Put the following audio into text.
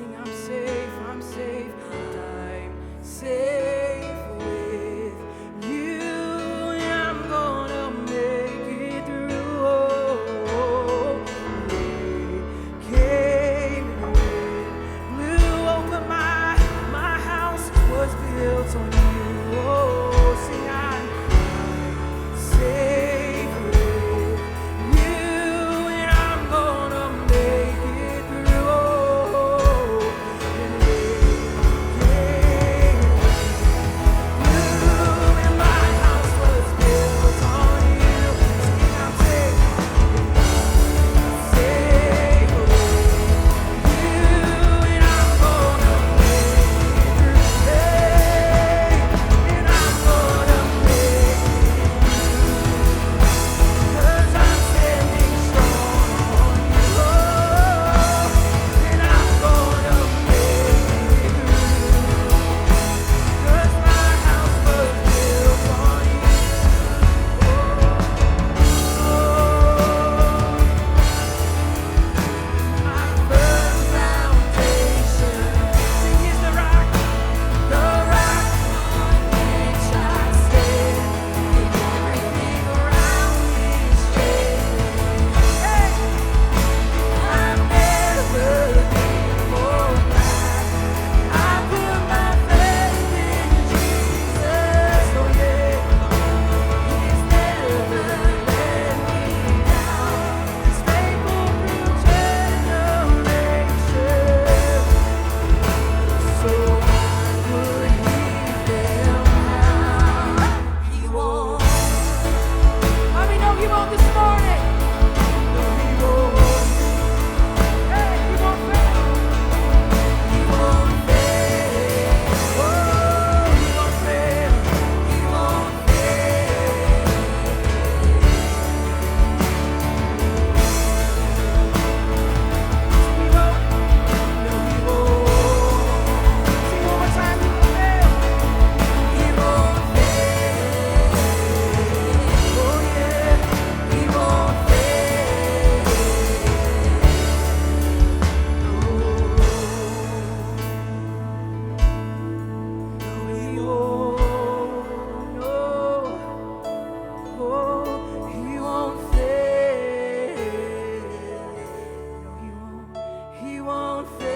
Sing, I'm safe, I'm safe, and I'm safe with you, and I'm gonna make it through. Oh, they came and blew over my house was built on you. Oh, sing, I'm safe with you, and I'm gonna make it through. Oh, and they came blue, and my house was built on you. Sing, I'm safe with you, and I'm gonna make it through. Hey, and I'm gonna make it through, 'cause I'm standing strong on you. Oh, and I'm gonna make it through, 'cause my house was built on you. My firm foundation, sing, is the rock on which I stand. And everything around me is shaking. Hey, I've never been more glad I put my faith in Jesus. Oh yeah, He's never let me down. He's faithful through generations. So why would He fail now? He won't. I mean, no, He won't this morning. No, He won't. Hey, He won't fail. He won't fail. Oh, He won't fail. He won't fail. He won't. No, He won't. Sing one more time. He won't fail. He won't fail. Oh yeah, He won't fail. No, He won't. No, oh, He won't fail. No, He won't. He won't fail.